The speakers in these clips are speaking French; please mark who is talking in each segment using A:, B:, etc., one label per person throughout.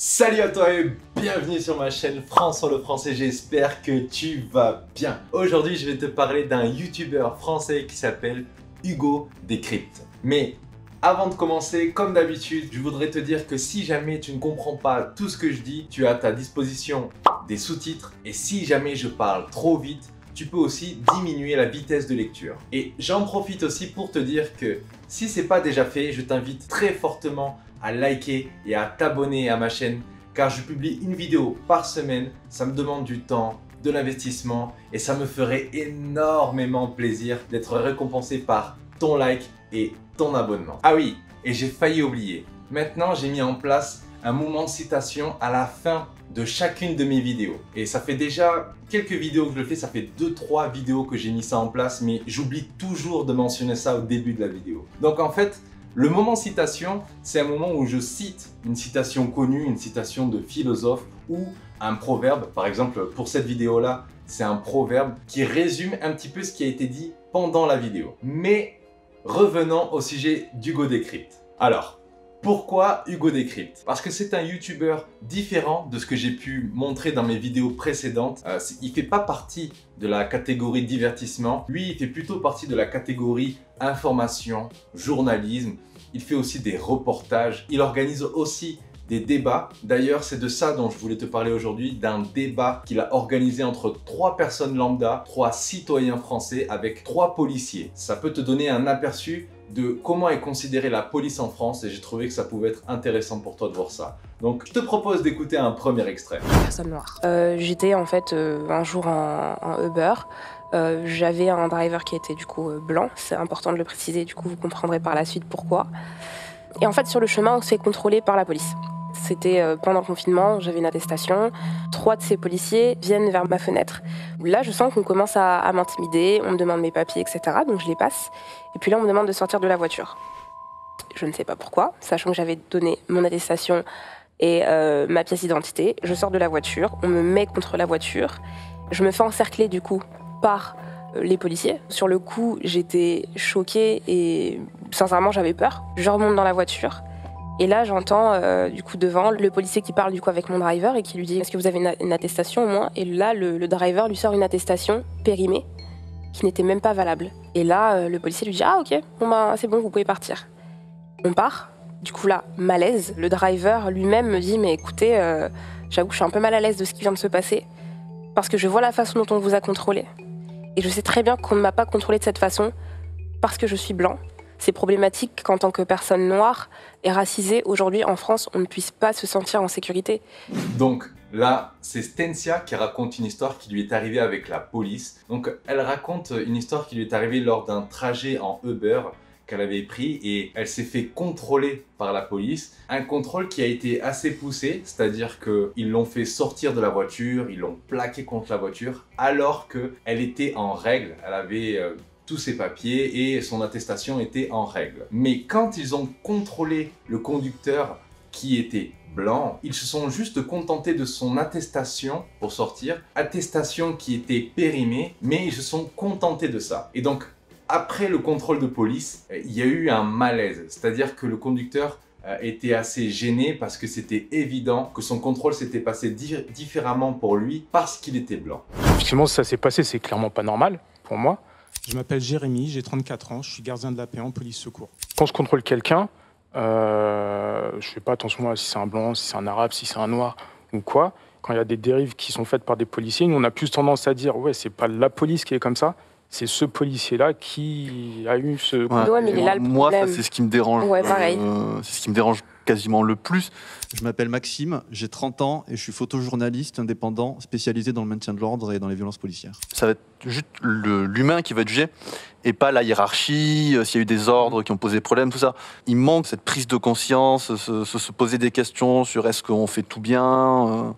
A: Salut à toi et bienvenue sur ma chaîne François le Français, j'espère que tu vas bien. Aujourd'hui je vais te parler d'un youtubeur français qui s'appelle Hugo Décrypte. Mais avant de commencer, comme d'habitude, je voudrais te dire que si jamais tu ne comprends pas tout ce que je dis, tu as à ta disposition des sous-titres et si jamais je parle trop vite, tu peux aussi diminuer la vitesse de lecture. Et j'en profite aussi pour te dire que si ce n'est pas déjà fait, je t'invite très fortement à liker et à t'abonner à ma chaîne car je publie une vidéo par semaine. Ça me demande du temps, de l'investissement et ça me ferait énormément plaisir d'être récompensé par ton like et ton abonnement. Ah oui, et j'ai failli oublier. Maintenant, j'ai mis en place un moment de citation à la fin de chacune de mes vidéos. Et ça fait déjà quelques vidéos que je le fais, ça fait 2-3 vidéos que j'ai mis ça en place, mais j'oublie toujours de mentionner ça au début de la vidéo. Donc en fait, le moment citation, c'est un moment où je cite une citation connue, une citation de philosophe ou un proverbe. Par exemple, pour cette vidéo-là, c'est un proverbe qui résume un petit peu ce qui a été dit pendant la vidéo. Mais revenons au sujet d'Hugo Décrypte. Alors, pourquoi Hugo Décrypte? Parce que c'est un youtubeur différent de ce que j'ai pu montrer dans mes vidéos précédentes. Il ne fait pas partie de la catégorie divertissement. Lui, il fait plutôt partie de la catégorie information, journalisme. Il fait aussi des reportages. Il organise aussi des débats. D'ailleurs, c'est de ça dont je voulais te parler aujourd'hui, d'un débat qu'il a organisé entre 3 personnes lambda, 3 citoyens français avec 3 policiers. Ça peut te donner un aperçu de comment est considérée la police en France et j'ai trouvé que ça pouvait être intéressant pour toi de voir ça. Donc, je te propose d'écouter un premier extrait.
B: Personne noire. J'étais en fait un jour en Uber. J'avais un driver qui était du coup blanc. C'est important de le préciser, du coup vous comprendrez par la suite pourquoi. Et en fait sur le chemin on se fait contrôler par la police. C'était pendant le confinement, j'avais une attestation. 3 de ces policiers viennent vers ma fenêtre. Là, je sens qu'on commence à m'intimider, on me demande mes papiers, etc. Donc je les passe. Et puis là, on me demande de sortir de la voiture. Je ne sais pas pourquoi, sachant que j'avais donné mon attestation et ma pièce d'identité. Je sors de la voiture, on me met contre la voiture. Je me fais encercler du coup par les policiers. Sur le coup, j'étais choquée et sincèrement, j'avais peur. Je remonte dans la voiture. Et là, j'entends du coup devant le policier qui parle du coup avec mon driver et qui lui dit « Est-ce que vous avez une attestation au moins ?» Et là, le driver lui sort une attestation périmée qui n'était même pas valable. Et là, le policier lui dit « Ah ok, bon ben c'est bon, vous pouvez partir. » On part. Du coup là, malaise. Le driver lui-même me dit « Mais écoutez, j'avoue que je suis un peu mal à l'aise de ce qui vient de se passer parce que je vois la façon dont on vous a contrôlé. Et je sais très bien qu'on ne m'a pas contrôlé de cette façon parce que je suis blanc. » C'est problématique qu'en tant que personne noire et racisée, aujourd'hui en France, on ne puisse pas se sentir en sécurité.
A: Donc là, c'est Stensia qui raconte une histoire qui lui est arrivée avec la police. Donc elle raconte une histoire qui lui est arrivée lors d'un trajet en Uber qu'elle avait pris et elle s'est fait contrôler par la police. Un contrôle qui a été assez poussé, c'est-à-dire qu'ils l'ont fait sortir de la voiture, ils l'ont plaqué contre la voiture alors qu'elle était en règle. Elle avait tous ses papiers et son attestation était en règle. Mais quand ils ont contrôlé le conducteur qui était blanc, ils se sont juste contentés de son attestation pour sortir, attestation qui était périmée, mais ils se sont contentés de ça. Et donc, après le contrôle de police, il y a eu un malaise, c'est-à-dire que le conducteur était assez gêné parce que c'était évident que son contrôle s'était passé différemment pour lui parce qu'il était blanc.
C: Effectivement, ça s'est passé, c'est clairement pas normal pour moi.
D: Je m'appelle Jérémy, j'ai 34 ans, je suis gardien de la paix en police secours.
C: Quand je contrôle quelqu'un, je fais pas attention à si c'est un blanc, si c'est un arabe, si c'est un noir ou quoi. Quand il y a des dérives qui sont faites par des policiers, nous on a plus tendance à dire ouais, c'est pas la police qui est comme ça, c'est ce policier-là qui a eu ce...
B: Ouais, mais il est là le problème.
E: Moi, c'est ce qui me dérange.
B: Ouais, pareil.
E: C'est ce qui me dérange quasiment le plus.
F: Je m'appelle Maxime, j'ai 30 ans et je suis photojournaliste indépendant spécialisé dans le maintien de l'ordre et dans les violences policières.
E: Ça va être juste l'humain qui va être jugé et pas la hiérarchie, s'il y a eu des ordres qui ont posé problème, tout ça. Il manque cette prise de conscience, se poser des questions sur est-ce qu'on fait tout bien.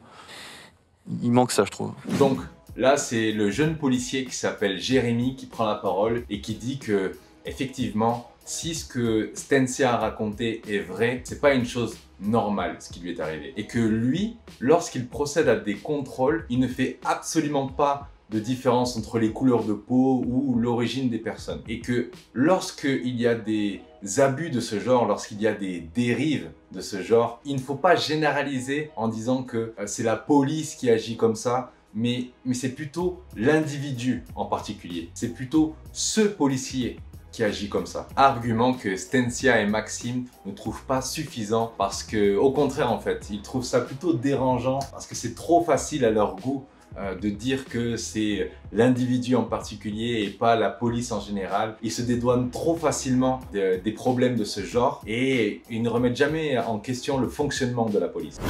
E: Il manque ça, je trouve.
A: Donc là, c'est le jeune policier qui s'appelle Jérémy qui prend la parole et qui dit que effectivement, si ce que Stensia a raconté est vrai, c'est pas une chose normale ce qui lui est arrivé. Et que lui, lorsqu'il procède à des contrôles, il ne fait absolument pas de différence entre les couleurs de peau ou l'origine des personnes. Et que lorsqu'il y a des abus de ce genre, lorsqu'il y a des dérives de ce genre, il ne faut pas généraliser en disant que c'est la police qui agit comme ça, mais c'est plutôt l'individu en particulier. C'est plutôt ce policier qui agit comme ça. Argument que Stensia et Maxime ne trouvent pas suffisant parce que, au contraire en fait, ils trouvent ça plutôt dérangeant parce que c'est trop facile à leur goût de dire que c'est l'individu en particulier et pas la police en général. Ils se dédouanent trop facilement des problèmes de ce genre et ils ne remettent jamais en question le fonctionnement de la police.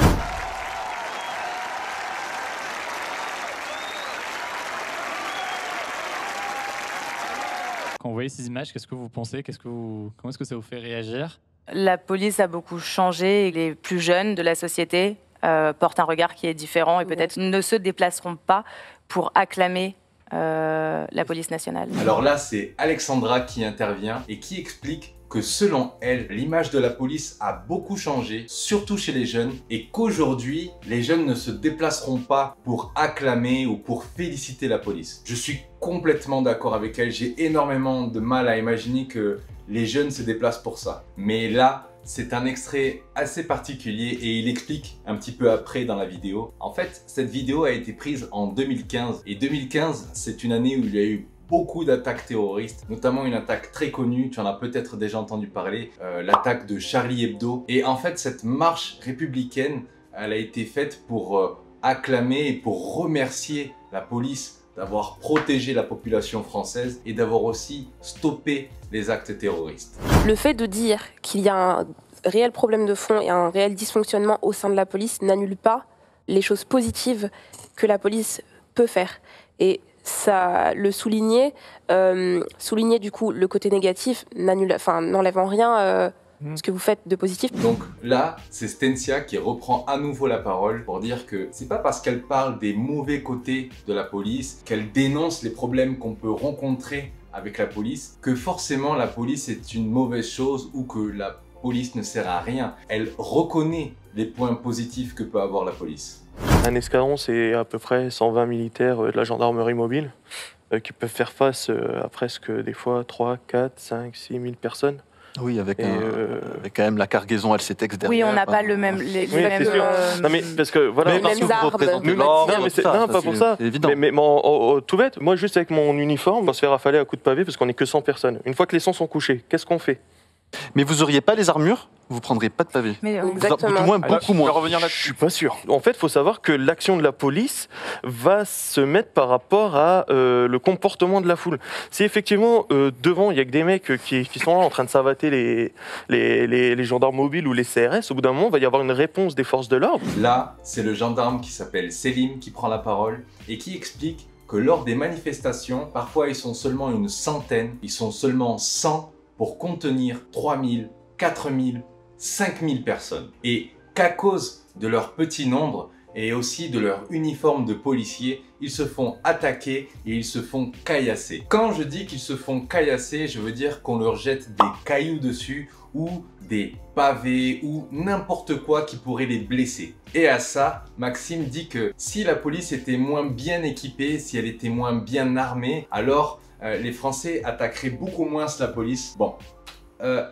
G: Quand vous voyez ces images, qu'est-ce que vous pensez? Comment est-ce que ça vous fait réagir?
H: La police a beaucoup changé et les plus jeunes de la société portent un regard qui est différent et peut-être ne se déplaceront pas pour acclamer la police nationale.
A: Alors là, c'est Alexandra qui intervient et qui explique que selon elle, l'image de la police a beaucoup changé, surtout chez les jeunes, et qu'aujourd'hui, les jeunes ne se déplaceront pas pour acclamer ou pour féliciter la police. Je suis complètement d'accord avec elle, j'ai énormément de mal à imaginer que les jeunes se déplacent pour ça. Mais là, c'est un extrait assez particulier et il explique un petit peu après dans la vidéo. En fait, cette vidéo a été prise en 2015 et 2015, c'est une année où il y a eu beaucoup d'attaques terroristes, notamment une attaque très connue, tu en as peut-être déjà entendu parler, l'attaque de Charlie Hebdo. Et en fait, cette marche républicaine, elle a été faite pour acclamer et pour remercier la police d'avoir protégé la population française et d'avoir aussi stoppé les actes terroristes.
B: Le fait de dire qu'il y a un réel problème de fond et un réel dysfonctionnement au sein de la police n'annule pas les choses positives que la police peut faire. Et ça, le souligner du coup le côté négatif n'enlève en rien ce que vous faites de positif.
A: Donc là, c'est Stensia qui reprend à nouveau la parole pour dire que c'est pas parce qu'elle parle des mauvais côtés de la police, qu'elle dénonce les problèmes qu'on peut rencontrer avec la police, que forcément la police est une mauvaise chose ou que la police ne sert à rien. Elle reconnaît les points positifs que peut avoir la police.
I: Un escadron, c'est à peu près 120 militaires de la gendarmerie mobile qui peuvent faire face à presque des fois 3, 4, 5, 6 000 personnes.
E: Oui, avec quand même la cargaison LCTEX derrière.
H: Oui, on n'a pas le même, les mêmes...
I: Non mais parce que voilà,
H: les mêmes armes.
I: Non, pas pour ça. Mais tout bête, moi juste avec mon uniforme, on se fait rafaler à coups de pavé parce qu'on n'est que 100 personnes. Une fois que les sons sont couchés, qu'est-ce qu'on fait?
E: Mais vous auriez pas les armures, vous prendrez pas de pavé.
H: Mais
B: exactement.
E: Du moins, beaucoup moins.
I: Je suis pas sûr. En fait, il faut savoir que l'action de la police va se mettre par rapport à le comportement de la foule. Si effectivement, devant, il y a que des mecs qui sont là en train de savater les gendarmes mobiles ou les CRS, au bout d'un moment, il va y avoir une réponse des forces de l'ordre.
A: Là, c'est le gendarme qui s'appelle Selim qui prend la parole et qui explique que lors des manifestations, parfois ils sont seulement une centaine, ils sont seulement 100 pour contenir 3000, 4000, 5000 personnes. Et qu'à cause de leur petit nombre et aussi de leur uniforme de policier, ils se font attaquer et ils se font caillasser. Quand je dis qu'ils se font caillasser, je veux dire qu'on leur jette des cailloux dessus ou des pavés ou n'importe quoi qui pourrait les blesser. Et à ça, Maxime dit que si la police était moins bien équipée, si elle était moins bien armée, alors les Français attaqueraient beaucoup moins la police. Bon,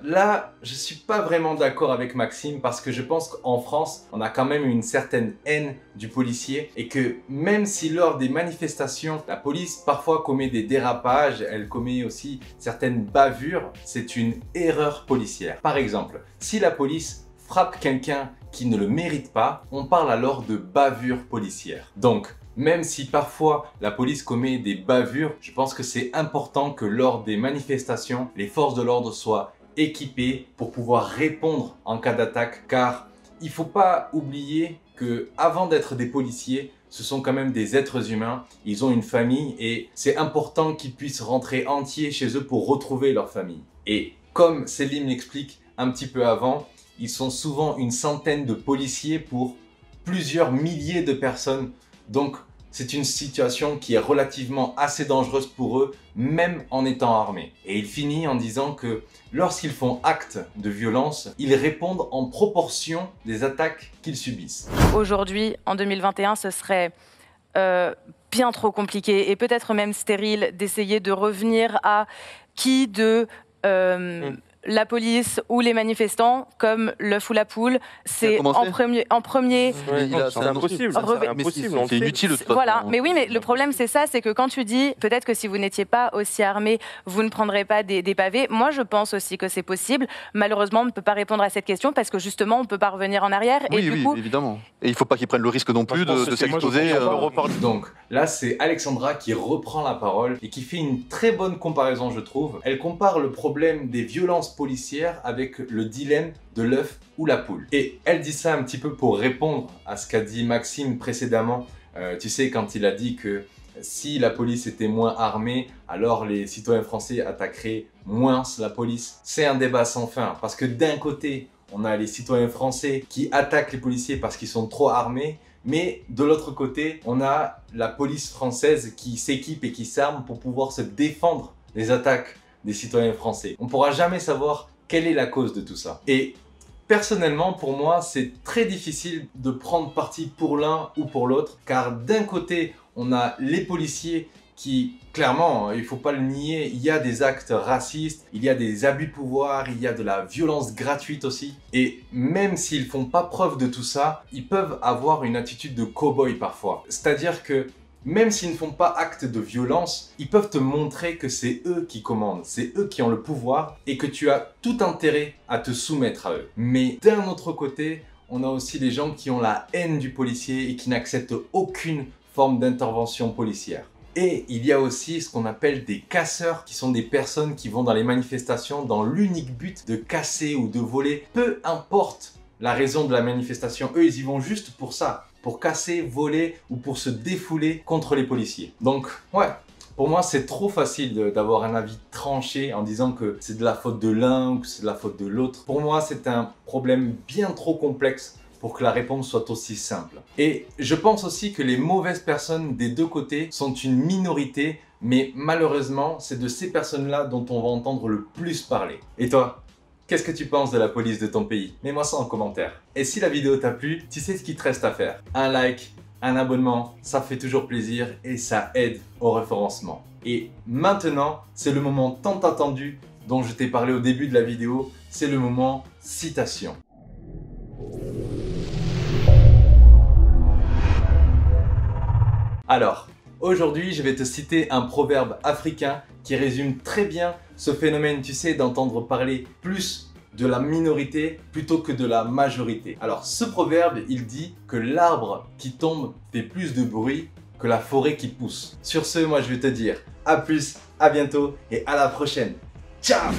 A: là, je suis pas vraiment d'accord avec Maxime parce que je pense qu'en France, on a quand même une certaine haine du policier et que même si lors des manifestations, la police parfois commet des dérapages, elle commet aussi certaines bavures, c'est une erreur policière. Par exemple, si la police frappe quelqu'un qui ne le mérite pas, on parle alors de bavure policière. Donc, même si parfois la police commet des bavures, je pense que c'est important que lors des manifestations, les forces de l'ordre soient équipées pour pouvoir répondre en cas d'attaque. Car il ne faut pas oublier que avant d'être des policiers, ce sont quand même des êtres humains. Ils ont une famille et c'est important qu'ils puissent rentrer entiers chez eux pour retrouver leur famille. Et comme Selim l'explique un petit peu avant, ils sont souvent une centaine de policiers pour plusieurs milliers de personnes. Donc, c'est une situation qui est relativement assez dangereuse pour eux, même en étant armés. Et il finit en disant que lorsqu'ils font acte de violence, ils répondent en proportion des attaques qu'ils subissent.
H: Aujourd'hui, en 2021, ce serait bien trop compliqué et peut-être même stérile d'essayer de revenir à qui de la police ou les manifestants comme l'œuf ou la poule. C'est en premier.
I: C'est impossible.
E: C'est inutile.
H: Voilà, mais oui, mais le problème c'est ça, c'est que quand tu dis peut-être que si vous n'étiez pas aussi armé, vous ne prendrez pas des pavés. Moi, je pense aussi que c'est possible. Malheureusement, on ne peut pas répondre à cette question parce que justement, on ne peut pas revenir en arrière.
E: Oui,
H: et du coup,
E: évidemment. Et il ne faut pas qu'ils prennent le risque non plus de s'exposer.
A: Donc là, c'est Alexandra qui reprend la parole et qui fait une très bonne comparaison, je trouve. Elle compare le problème des violences policières avec le dilemme de l'œuf ou la poule. Et elle dit ça un petit peu pour répondre à ce qu'a dit Maxime précédemment. Tu sais, quand il a dit que si la police était moins armée, alors les citoyens français attaqueraient moins la police. C'est un débat sans fin, parce que d'un côté, on a les citoyens français qui attaquent les policiers parce qu'ils sont trop armés, mais de l'autre côté, on a la police française qui s'équipe et qui s'arme pour pouvoir se défendre des attaques des citoyens français. On ne pourra jamais savoir quelle est la cause de tout ça. Et personnellement, pour moi, c'est très difficile de prendre parti pour l'un ou pour l'autre, car d'un côté, on a les policiers qui, clairement, il ne faut pas le nier, il y a des actes racistes, il y a des abus de pouvoir, il y a de la violence gratuite aussi. Et même s'ils ne font pas preuve de tout ça, ils peuvent avoir une attitude de cow-boy parfois. C'est-à-dire que même s'ils ne font pas acte de violence, ils peuvent te montrer que c'est eux qui commandent, c'est eux qui ont le pouvoir et que tu as tout intérêt à te soumettre à eux. Mais d'un autre côté, on a aussi des gens qui ont la haine du policier et qui n'acceptent aucune forme d'intervention policière. Et il y a aussi ce qu'on appelle des casseurs, qui sont des personnes qui vont dans les manifestations dans l'unique but de casser ou de voler. Peu importe la raison de la manifestation, eux ils y vont juste pour ça, pour casser, voler ou pour se défouler contre les policiers. Donc ouais, pour moi c'est trop facile d'avoir un avis tranché en disant que c'est de la faute de l'un ou que c'est de la faute de l'autre. Pour moi c'est un problème bien trop complexe pour que la réponse soit aussi simple. Et je pense aussi que les mauvaises personnes des deux côtés sont une minorité, mais malheureusement, c'est de ces personnes-là dont on va entendre le plus parler. Et toi, qu'est-ce que tu penses de la police de ton pays? Mets-moi ça en commentaire. Et si la vidéo t'a plu, tu sais ce qu'il te reste à faire. Un like, un abonnement, ça fait toujours plaisir et ça aide au référencement. Et maintenant, c'est le moment tant attendu dont je t'ai parlé au début de la vidéo, c'est le moment citation. Alors, aujourd'hui, je vais te citer un proverbe africain qui résume très bien ce phénomène, tu sais, d'entendre parler plus de la minorité plutôt que de la majorité. Alors, ce proverbe, il dit que l'arbre qui tombe fait plus de bruit que la forêt qui pousse. Sur ce, moi, je vais te dire à plus, à bientôt et à la prochaine. Ciao!